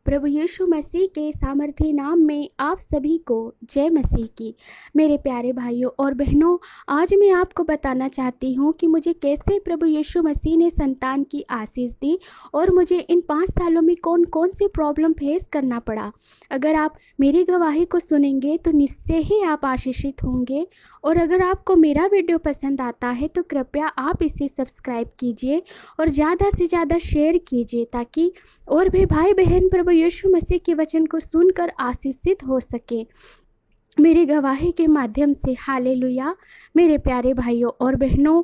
प्रभु यीशु मसीह के सामर्थी नाम में आप सभी को जय मसीह की। मेरे प्यारे भाइयों और बहनों, आज मैं आपको बताना चाहती हूँ कि मुझे कैसे प्रभु यीशु मसीह ने संतान की आशीष दी और मुझे इन 5 सालों में कौन कौन सी प्रॉब्लम फेस करना पड़ा। अगर आप मेरी गवाही को सुनेंगे तो निश्चय ही आप आशीषित होंगे। और अगर आपको मेरा वीडियो पसंद आता है तो कृपया आप इसे सब्सक्राइब कीजिए और ज़्यादा से ज़्यादा शेयर कीजिए ताकि और भी भाई बहन प्रभु यीशु मसीह के वचन को सुनकर आशीषित हो सके मेरी गवाही के माध्यम से। हालेलुया। मेरे प्यारे भाइयों और बहनों,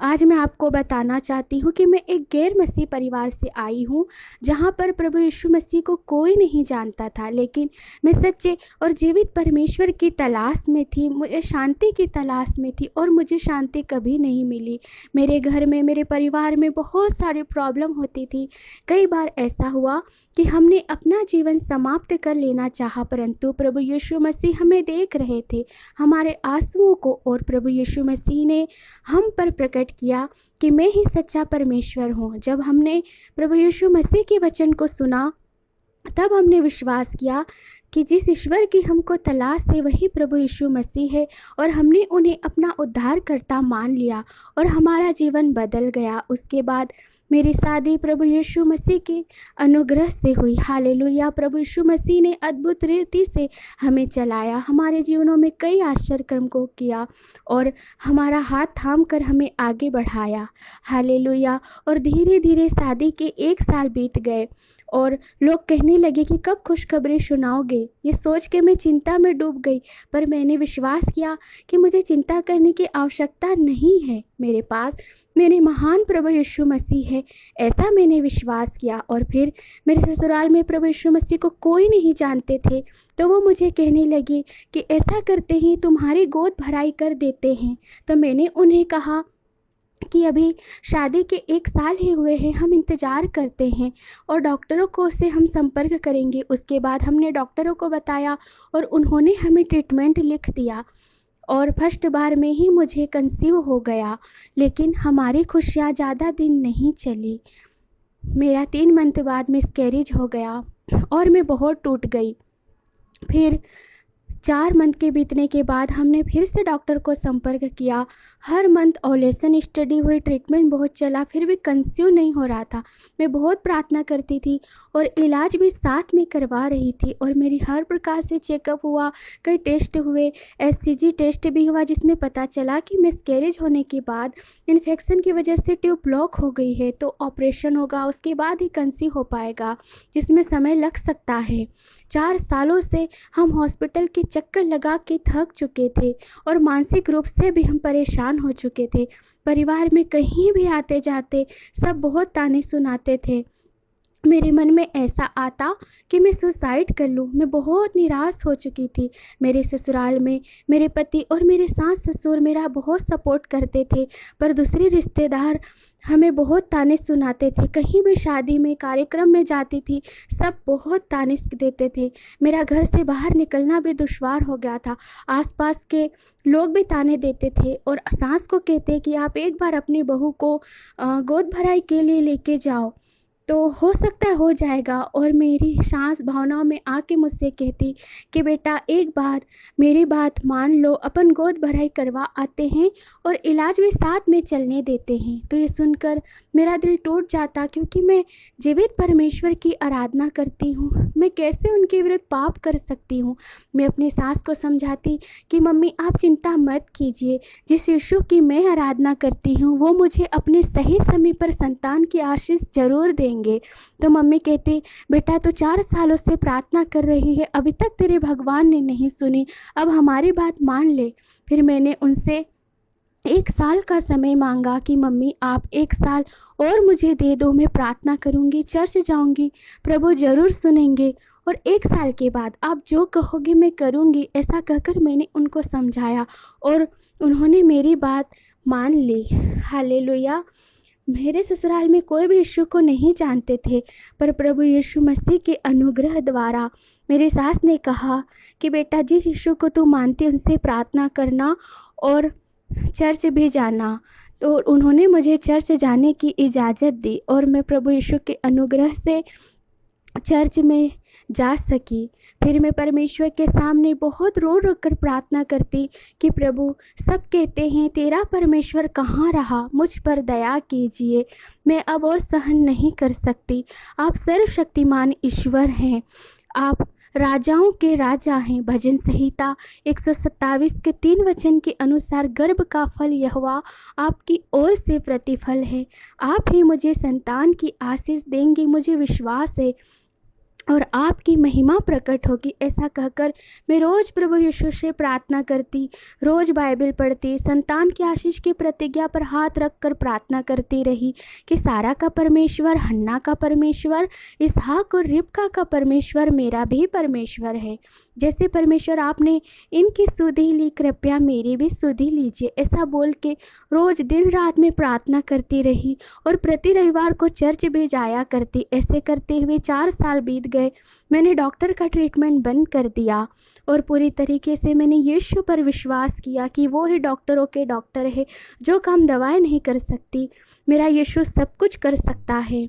आज मैं आपको बताना चाहती हूँ कि मैं एक गैर मसीह परिवार से आई हूँ जहाँ पर प्रभु यीशु मसीह को कोई नहीं जानता था, लेकिन मैं सच्चे और जीवित परमेश्वर की तलाश में थी। मुझे शांति की तलाश में थी और मुझे शांति कभी नहीं मिली। मेरे घर में, मेरे परिवार में बहुत सारी प्रॉब्लम होती थी। कई बार ऐसा हुआ कि हमने अपना जीवन समाप्त कर लेना चाहा, परंतु प्रभु यीशु मसीह हमें देख रहे थे, हमारे आंसुओं को, और प्रभु यीशु मसीह ने हम पर प्रकट किया कि मैं ही सच्चा परमेश्वर हूँ। जब हमने प्रभु यीशु मसीह के वचन को सुना तब हमने विश्वास किया कि जिस ईश्वर की हमको तलाश है वही प्रभु यीशु मसीह है, और हमने उन्हें अपना उद्धारकर्ता मान लिया और हमारा जीवन बदल गया। उसके बाद मेरी शादी प्रभु यीशु मसीह के अनुग्रह से हुई। हालेलुया। प्रभु यीशु मसीह ने अद्भुत रीति से हमें चलाया, हमारे जीवनों में कई आश्चर्य कर्म को किया और हमारा हाथ थाम कर हमें आगे बढ़ाया। हालेलुया। और धीरे धीरे शादी के 1 साल बीत गए और लोग कहने लगे कि कब खुशखबरी सुनाओगे। ये सोच के मैं चिंता में डूब गई, पर मैंने विश्वास किया कि मुझे चिंता करने की आवश्यकता नहीं है, मेरे पास मेरे महान प्रभु यीशु मसीह है, ऐसा मैंने विश्वास किया। और फिर मेरे ससुराल में प्रभु यीशु मसीह को कोई नहीं जानते थे, तो वो मुझे कहने लगी कि ऐसा करते हैं, तुम्हारी गोद भराई कर देते हैं। तो मैंने उन्हें कहा कि अभी शादी के 1 साल ही हुए हैं, हम इंतज़ार करते हैं और डॉक्टरों को से हम संपर्क करेंगे। उसके बाद हमने डॉक्टरों को बताया और उन्होंने हमें ट्रीटमेंट लिख दिया और फर्स्ट बार में ही मुझे कंसीव हो गया। लेकिन हमारी खुशियाँ ज़्यादा दिन नहीं चली। मेरा 3 मंथ बाद मिसकैरेज हो गया और मैं बहुत टूट गई। फिर 4 मंथ के बीतने के बाद हमने फिर से डॉक्टर को संपर्क किया। हर मंथ ओवुलेशन स्टडी हुई, ट्रीटमेंट बहुत चला, फिर भी कंसीव नहीं हो रहा था। मैं बहुत प्रार्थना करती थी और इलाज भी साथ में करवा रही थी और मेरी हर प्रकार से चेकअप हुआ, कई टेस्ट हुए, एचसीजी टेस्ट भी हुआ जिसमें पता चला कि मिसकैरेज होने के बाद इन्फेक्शन की वजह से ट्यूब ब्लॉक हो गई है, तो ऑपरेशन होगा, उसके बाद ही कंसीव हो पाएगा, जिसमें समय लग सकता है। 4 सालों से हम हॉस्पिटल के चक्कर लगा के थक चुके थे और मानसिक रूप से भी हम परेशान हो चुके थे। परिवार में कहीं भी आते जाते सब बहुत ताने सुनाते थे। मेरे मन में ऐसा आता कि मैं सुसाइड कर लूँ। मैं बहुत निराश हो चुकी थी। मेरे ससुराल में मेरे पति और मेरे सास ससुर मेरा बहुत सपोर्ट करते थे, पर दूसरे रिश्तेदार हमें बहुत ताने सुनाते थे। कहीं भी शादी में, कार्यक्रम में जाती थी, सब बहुत ताने देते थे। मेरा घर से बाहर निकलना भी दुश्वार हो गया था। आसपास के लोग भी ताने देते थे और सास को कहते कि आप एक बार अपनी बहू को गोद भराई के लिए लेके जाओ तो हो सकता है हो जाएगा। और मेरी सास भावनाओं में आके मुझसे कहती कि बेटा एक बार मेरी बात मान लो, अपन गोद भराई करवा आते हैं और इलाज भी साथ में चलने देते हैं। तो ये सुनकर मेरा दिल टूट जाता, क्योंकि मैं जीवित परमेश्वर की आराधना करती हूँ, मैं कैसे उनके विरुद्ध पाप कर सकती हूँ। मैं अपनी सास को समझाती कि मम्मी आप चिंता मत कीजिए, जिस यीशु की मैं आराधना करती हूँ वो मुझे अपने सही समय पर संतान की आशीष जरूर देंगे। तो मम्मी कहती बेटा तो 4 सालों से प्रार्थना कर रही है, अभी तक तेरे भगवान ने नहीं सुनी, अब हमारी बात मान ले। फिर मैंने उनसे 1 साल का समय मांगा कि मम्मी आप 1 साल और मुझे दे दो, मैं प्रार्थना करूंगी, चर्च जाऊंगी, प्रभु जरूर सुनेंगे और 1 साल के बाद आप जो कहोगे मैं करूंगी। ऐसा कहकर मैंने उनको समझाया और उन्होंने मेरी बात मान ली। हालेलुया। मेरे ससुराल में कोई भी यीशु को नहीं जानते थे, पर प्रभु यीशु मसीह के अनुग्रह द्वारा मेरी सास ने कहा कि बेटा जिस यीशु को तू मानती उनसे प्रार्थना करना और चर्च भी जाना। तो उन्होंने मुझे चर्च जाने की इजाज़त दी और मैं प्रभु यीशु के अनुग्रह से चर्च में जा सकी। फिर मैं परमेश्वर के सामने बहुत रो रो कर प्रार्थना करती कि प्रभु, सब कहते हैं तेरा परमेश्वर कहाँ रहा, मुझ पर दया कीजिए, मैं अब और सहन नहीं कर सकती। आप सर्वशक्तिमान ईश्वर हैं, आप राजाओं के राजा हैं। भजन संहिता 127 के 3 वचन के अनुसार गर्भ का फल यहोवा आपकी ओर से प्रतिफल है। आप ही मुझे संतान की आशीष देंगे, मुझे विश्वास है, और आपकी महिमा प्रकट होगी। ऐसा कहकर मैं रोज़ प्रभु यीशु से प्रार्थना करती, रोज़ बाइबल पढ़ती, संतान की आशीष की प्रतिज्ञा पर हाथ रखकर प्रार्थना करती रही कि सारा का परमेश्वर, हन्ना का परमेश्वर, इसहाक और रिबका का परमेश्वर मेरा भी परमेश्वर है। जैसे परमेश्वर आपने इनकी सुधि ली, कृपया मेरी भी सुधि लीजिए। ऐसा बोल के रोज़ दिन रात में प्रार्थना करती रही और प्रति रविवार को चर्च भी जाया करती। ऐसे करते हुए 4 साल बीत गए। मैंने डॉक्टर का ट्रीटमेंट बंद कर दिया और पूरी तरीके से मैंने यीशु पर विश्वास किया कि वो ही डॉक्टरों के डॉक्टर है, जो काम दवाएं नहीं कर सकती, मेरा यीशु सब कुछ कर सकता है।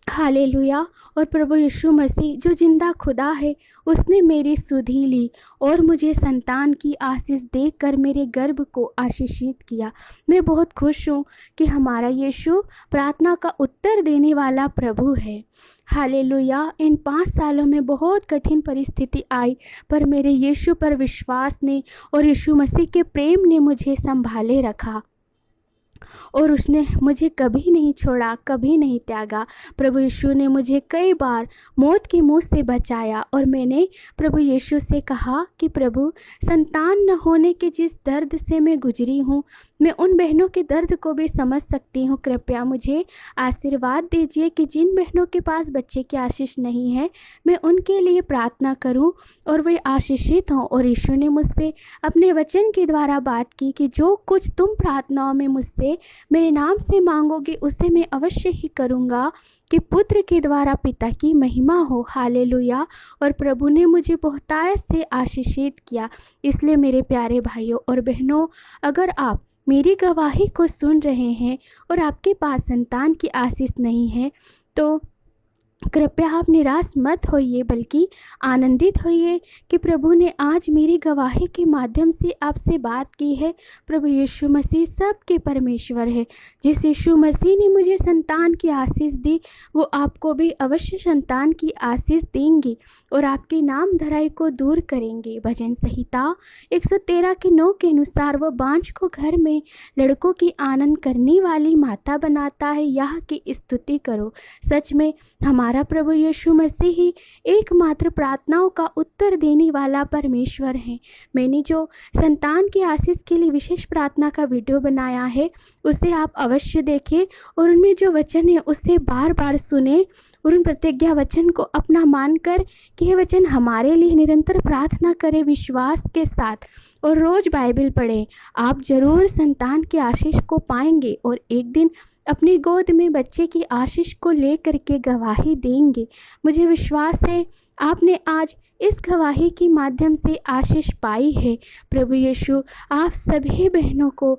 हालेलुया। और प्रभु यीशु मसीह जो जिंदा खुदा है, उसने मेरी सुधि ली और मुझे संतान की आशीष देकर मेरे गर्भ को आशीषित किया। मैं बहुत खुश हूँ कि हमारा यीशु प्रार्थना का उत्तर देने वाला प्रभु है। हालेलुया। इन 5 सालों में बहुत कठिन परिस्थिति आई, पर मेरे यीशु पर विश्वास ने और यीशु मसीह के प्रेम ने मुझे संभाले रखा और उसने मुझे कभी नहीं छोड़ा, कभी नहीं त्यागा। प्रभु यीशु ने मुझे कई बार मौत के मुंह से बचाया और मैंने प्रभु यीशु से कहा कि प्रभु, संतान न होने के जिस दर्द से मैं गुजरी हूँ, मैं उन बहनों के दर्द को भी समझ सकती हूँ। कृपया मुझे आशीर्वाद दीजिए कि जिन बहनों के पास बच्चे की आशीष नहीं है, मैं उनके लिए प्रार्थना करूँ और वे आशीषित हों। और यीशु ने मुझसे अपने वचन के द्वारा बात की कि जो कुछ तुम प्रार्थनाओं में मुझसे मेरे नाम से मांगोगे, उसे मैं अवश्य ही करूँगा कि पुत्र के द्वारा पिता की महिमा हो। हालेलुया। और प्रभु ने मुझे बहुतायत से आशीषित किया। इसलिए मेरे प्यारे भाइयों और बहनों, अगर आप मेरी गवाही को सुन रहे हैं और आपके पास संतान की आशीष नहीं है, तो कृपया आप निराश मत होइए, बल्कि आनंदित होइए कि प्रभु ने आज मेरी गवाही के माध्यम से आपसे बात की है। प्रभु यीशु मसीह सबके परमेश्वर है। जिस यीशु मसीह ने मुझे संतान की आशीष दी, वो आपको भी अवश्य संतान की आशीष देंगी और आपकी नाम धराई को दूर करेंगे। भजन संहिता 113 के 9 के अनुसार वह बाँझ को घर में लड़कों की आनंद करने वाली माता बनाता है। यह की स्तुति करो। सच में हमारा प्रभु यीशु मसीह ही एकमात्र प्रार्थनाओं का उत्तर देने वाला परमेश्वर है। मैंने जो संतान की आशीष के लिए विशेष प्रार्थना का वीडियो बनाया है, उसे आप अवश्य देखें और उनमें जो वचन है उसे बार बार सुने और उन प्रतिज्ञा वचन को अपना मानकर कि ये वचन हमारे लिए निरंतर प्रार्थना करें विश्वास के साथ और रोज बाइबल पढ़ें। आप जरूर संतान की आशीष को पाएंगे और एक दिन अपनी गोद में बच्चे की आशीष को लेकर के गवाही देंगे। मुझे विश्वास है आपने आज इस गवाही के माध्यम से आशीष पाई है। प्रभु यीशु आप सभी बहनों को,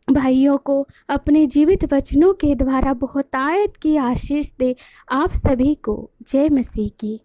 भाइयों को अपने जीवित वचनों के द्वारा बहुतायत की आशीष दे। आप सभी को जय मसीह की।